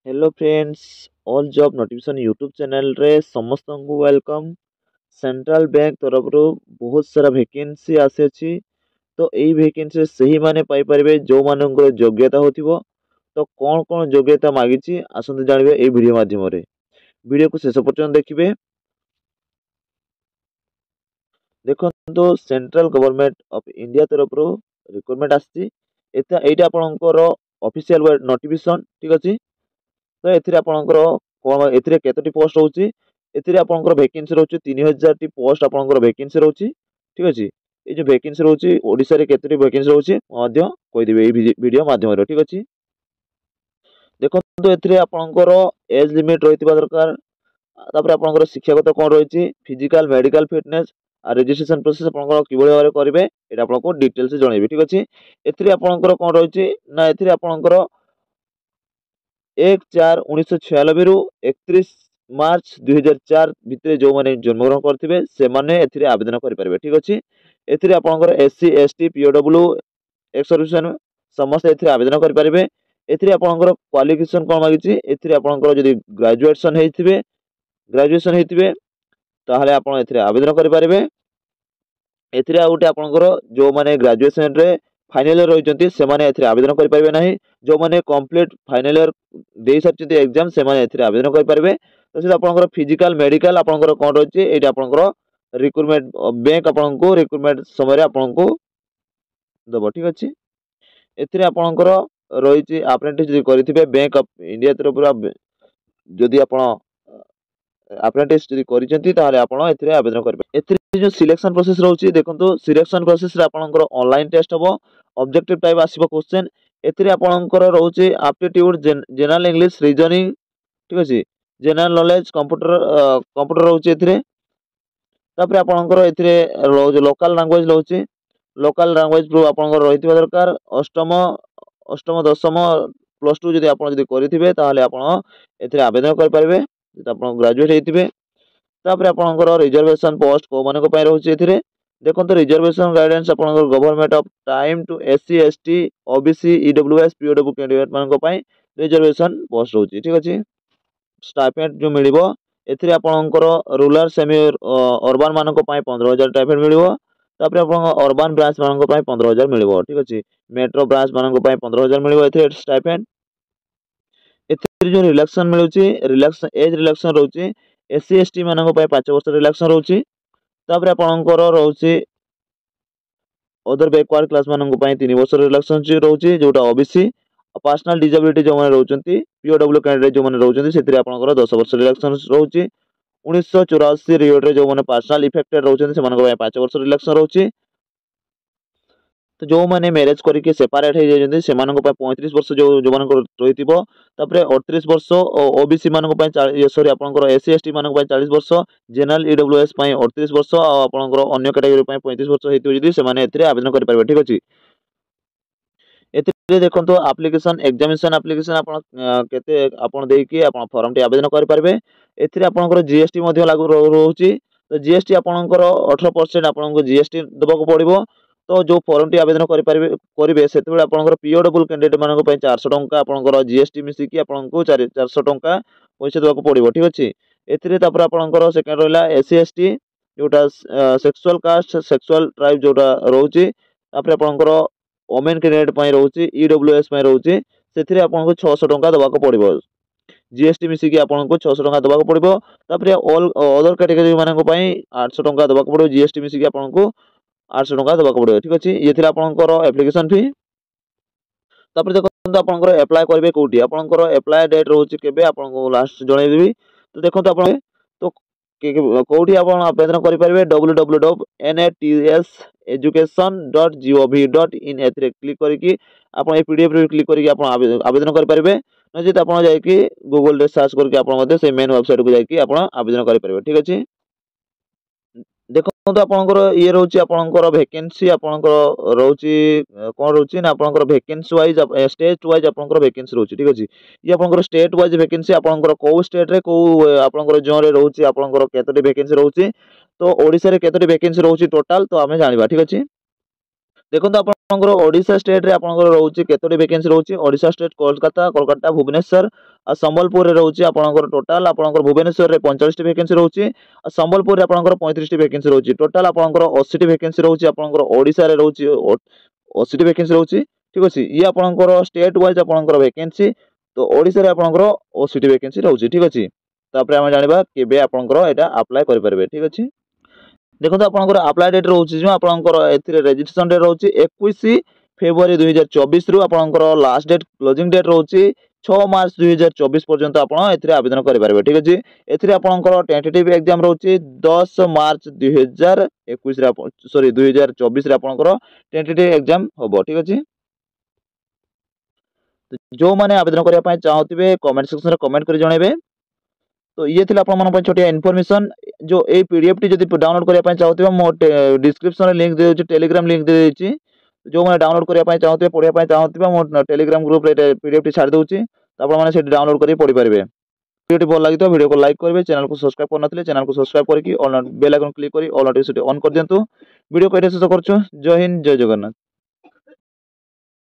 Hello friends, all job notification YouTube channel रे समस्त को वेलकम। सेंट्रल बैंक तरफ बहुत सारा वैकेंसी आसी। तो यही वैकेंसी सही माने पाई परिबे जो मानकर योग्यता होथिबो। तो कौन कौन योग्यता मागिछि आसंते जानिबे ए वीडियो माध्यम रे। वीडियो को शेष पर्यंत देखिबे। देखो सेंट्रल गवर्नमेंट ऑफ इंडिया तरफ रिक्रुटमेंट आसी। एटा आपनकर ऑफिशियल नोटिफिकेशन ठीक अछि। तो एथिरे आपनकर कोन एथिरे केतोटी पोस्ट होउची एथिरे आपनकर वैकेंसी रहउची 3000 टी पोस्ट आपनकर वैकेंसी रहउची ठीक अछि। ए जो वैकेंसी रहउची ओडिसा रे केतोटी वैकेंसी रहउची मध्य कहि देबे ए वीडियो माध्यम रे ठीक अछि। देखो एथिरे आपनकर एज लिमिट रहितबा दरकार। तापर आपनकर शिक्षागत कोन रहिची फिजिकल मेडिकल फिटनेस आ रजिस्ट्रेशन प्रोसेस आपनकर किबळे बारे करिवे एटा आपनको डिटेल्स जणाइबे ठीक अछि। एथिरे आपनकर कोन रहिची ना एथिरे आपनकर 1/4/1996 रु 31 मार्च 2004 भितर जो माने जन्मग्रहण करथिबे से माने एथिरे आवेदन करि परिबे ठीक अछि। एथिरे आपनकर SC ST POW ex serviceman समस्त एथिरे आवेदन करि परिबे। एथिरे आपनकर क्वालिफिकेशन कोन मागिछि एथिरे आपनकर जदि ग्रेजुएशन हेतिबे ताहले आपण एथिरे आवेदन करि परिबे। एथिरे आ गुटे आपनकर जो माने ग्रेजुएशन रे फाइनल इयर रहिचंती से माने एथिरे आवेदन करि परिबे नाही। जो माने कंप्लीट फाइनल इयर देई सारचंती एग्जाम से माने एथिरे आवेदन करि परिबे। तो से आपनकर फिजिकल मेडिकल आपनकर कोन रहची एटा आपनकर रिक्रुटमेंट बैंक आपनको रिक्रुटमेंट समय रे आपनको दबो ठीक अछि। एथिरे आपनकर रहिची अप्रेंटिस जदि करिथिबे बैंक ऑफ इंडिया तरफ जदि आपण अप्रेंटिस जदि करिसेंती ताहले आपण एथिरे आवेदन करबे। एथिरे जो सिलेक्शन प्रोसेस रहउची देखंतु सिलेक्शन प्रोसेस रे आपनकर ऑनलाइन टेस्ट हबो। ऑब्जेक्टिव टाइप आसीबो क्वेश्चन। एथिरे आपनकर रहउची एप्टीट्यूड जनरल इंग्लिश रीजनिंग ठीक अछि। जनरल नॉलेज कंप्यूटर रहउची एथिरे। तापर आपनकर एथिरे लोकल लैंग्वेज रहउची। लोकल लैंग्वेज प्रो आपनकर रहितबा दरकार। अष्टम दशम प्लस 2 जदि आपण जदि करिथिबे ताहले आपण एथिरे आवेदन कर परिबे। जदि आपण ग्रेजुएट हेतिबे तापर आपनकर रिजर्वेशन पोस्ट को माने को पय रहउची एथिरे। देखंतु रिजर्वेशन गाइडेंस आपनकर government of time to SC ST OBC EWS POW candidate मान को पय रिजर्वेशन पोस्ट रहउची ठीक अछि। स्टाइपेंड जो मिलिबो एथिरे आपनकर रूरल सेमी अर्बन मान को पय 15000 स्टाइपेंड मिलिबो। तापर आपण अर्बन ब्रांच मान को पय 15000 मिलिबो ठीक अछि। मेट्रो ब्रांच मान को पय 15000 मिलिबो एथिरे स्टाइपेंड। एथिरे जो रिलैक्सेशन मिलुची रिलैक्स एज रिलैक्सेशन रहउची एससी एसटी मान को पय 5 वर्ष रिलैक्सेशन रहउची। तापर आपनकर रहउची अदर बैकवर्ड क्लास मान को पय 3 वर्ष रिलैक्सेशन रहउची जोटा ओबीसी पर्सनल डिसेबिलिटी जो माने रहउचंती पीओडब्ल्यू कैंडिडेट जो माने रहउचंती सेतिरे आपनकर 10 वर्ष रिलैक्सेशन रहउची। 1984 रियोड रे जो माने पर्सनल इफेक्टेड रहउचंती से मान को 5 वर्ष रिलैक्सेशन रहउची। तो जो माने मैरिज करके सेपरेट हो जायजंती से मान को 35 वर्ष जो मान को रहितिबो। तापरे 38 वर्ष ओबीसी मान को सॉरी आपनकर एससी एसटी मान को 40 वर्ष जनरल ईडब्ल्यूएस 38 वर्ष आ आपनकर अन्य कैटेगरी 35 वर्ष हेतु जदी से माने एथिरे आवेदन करि परबे ठीक अछि। एथिरे देखंतु एप्लीकेशन एग्जामिनेशन एप्लीकेशन आपण केते आपण देई कि आपण फॉर्म टी आवेदन करि परबे। एथिरे आपनकर जीएसटी मध्ये लागू रहउची। तो जीएसटी आपनकर 18% आपनको जीएसटी दबको पड़िबो। तो जो फॉर्म टी आवेदन करिवे सेते आपनकर पीओडब्ल्यू कैंडिडेट मान को 400 टंका आपनकर जीएसटी मिसी कि आपनको 400 टंका पैसा दबको पड़िबो ठीक अछि। एथिरे तापर आपनकर सेकंड रहला एससी एसटी जोटा सेक्सुअल कास्ट सेक्सुअल ट्राइब जोटा रहउची। तापर आपनकर वोमेन कैंडिडेट पय रहउची ईडब्ल्यूएस पय रहउची सेथिरे आपनको 600 टंका दबाको पड़िबो। जीएसटी मिसी कि आपनको 600 टंका दबाको पड़िबो। तापर ऑल अदर कैटेगरी मान को पय 800 टंका दबाको पड़िबो जीएसटी मिसी कि आपनको 800 टंका दबाको पड़िबो ठीक अछि। ये थिला आपनकर एप्लीकेशन फी। तापर देखंतु आपनकर अप्लाई करबे कोठी आपनकर अप्लाई डेट रहउची केबे आपनको लास्ट जणाइ देबी। तो देखंतु आपण तो कोठी आपण आवेदन करि परबे www.natseducation.gov.in एथिरे क्लिक करिकि आपण ए पीडीएफ रे क्लिक करिकि आपण आवेदन करि परबे। न जे आपण जाय कि गूगल रे सर्च करके आपण मध्ये से मेन वेबसाइट को जाय कि आपण आवेदन करि परबे ठीक अछि। देखंतु आपनकर ये रहउची आपनकर वैकेंसी आपनकर रहउची कोन रहउची ना आपनकर वैकेंसी वाइज स्टेट वाइज आपनकर वैकेंसी रहउची ठीक अछि। ये आपनकर स्टेट वाइज वैकेंसी आपनकर को स्टेट रे को आपनकर जोन रे रहउची आपनकर केतोटी वैकेंसी रहउची। तो ओडिसा रे केतोटी वैकेंसी रहउची टोटल तो हमें जानिबा ठीक अछि। देखंतु ଆପଣଙ୍କର ଓଡ଼ିଶା ଷ୍ଟେଟ୍ରେ ଆପଣଙ୍କର ରହୁଛି କେତୋଟି ଭେକେନ୍ସି ରହୁଛି? ଓଡ଼ିଶା ଷ୍ଟେଟ୍ କୋଲକାତା, ଭୁବନେଶ୍ୱର ଆଉ ସମ୍ବଲପୁରରେ ରହୁଛି ଆପଣଙ୍କର ଟୋଟାଲ ଆପଣଙ୍କର ଭୁବନେଶ୍ୱରରେ 45ଟି ଭେକେନ୍ସି ରହୁଛି ଆଉ ସମ୍ବଲପୁରରେ ଆପଣଙ୍କର 35ଟି ଭେକେନ୍ସି ରହୁଛି। ଟୋଟାଲ ଆପଣଙ୍କର 80ଟି ଭେକେନ୍ସି ରହୁଛି। ଆପଣଙ୍କର ଓଡ଼ିଶାରେ ରହୁଛି 80ଟି ଭେକେନ୍ସି ରହୁଛି। ଠିକ୍ ଅଛି, ଇଏ ଆପଣଙ୍କର ଷ୍ଟେଟ୍ ୱାଇଜ୍ ଆପଣଙ୍କର ଭେକେନ୍ସି। ତ ଓଡ଼ିଶାରେ ଆପଣଙ୍କର 80ଟି ଭେକେନ୍ସି ରହୁଛି। ଠିକ୍ ଅଛି, ତାପରେ ଆମେ ଜାଣିବା କେବେ ଆପଣଙ୍କର ଏଇଟା ଆପ୍ଲାଏ କରିପାରିବେ। ଠିକ୍ ଅଛି, ଦେଖନ୍ତୁ ଆପଣଙ୍କର ଆପ୍ଲାଏ ଡେଟ୍ ରହୁଛି ଯେଉଁ ଆପଣଙ୍କର ଏଥିରେ ରେଜିଷ୍ଟ୍ରେସନ ଡେଟ୍ ରହୁଛି 21 ଫେବୃଆରୀ 2024 ରୁ ଆପଣଙ୍କର ଲାଷ୍ଟ ଡେଟ୍ କ୍ଲୋଜିଂ ଡେଟ୍ ରହୁଛି 6 ମାର୍ଚ୍ଚ 2024 ପର୍ଯ୍ୟନ୍ତ ଆପଣ ଏଥିରେ ଆବେଦନ କରିପାରିବେ। ଠିକ୍ ଅଛି, ଏଥିରେ ଆପଣଙ୍କର ଟେଣ୍ଟେଟିଭ୍ ଏକ୍ଜାମ ରହୁଛି 10 ମାର୍ଚ୍ଚ 2024 ରେ ଆପଣଙ୍କର ଟେଣ୍ଟେଟିଭ୍ ଏକ୍ଜାମ ହବ। ଠିକ୍ ଅଛି, ଯେଉଁମାନେ ଆବେଦନ କରିବା ପାଇଁ ଚାହୁଁଥିବେ କମେଣ୍ଟ ସେକ୍ସନରେ କମେଣ୍ଟ କରି ଜଣାଇବେ। तो ये थिला आपन मन छोटिया इनफॉरमेशन जो ए पीडीएफ टी जदि डाउनलोड करिया पय चाहथिबो मो डिस्क्रिप्शन लिंक दे देछि, टेलीग्राम लिंक दे देछि। जो माने डाउनलोड करिया पय चाहथिबो पढिया पय चाहथिबो मो टेलीग्राम ग्रुप रे पीडीएफ टी छाड़ दोछि, त आपन माने सेठी डाउनलोड करि पढि परिबे। वीडियो टी भल लागि तो वीडियो को लाइक करबे, चैनल को सब्सक्राइब करनथिले चैनल को सब्सक्राइब करके ऑल बेल आइकन क्लिक करी ऑल नोटिफिकेशन ऑन कर दियंतु। वीडियो को एटे शेष करछु। जय हिंद, जय जगन्नाथ।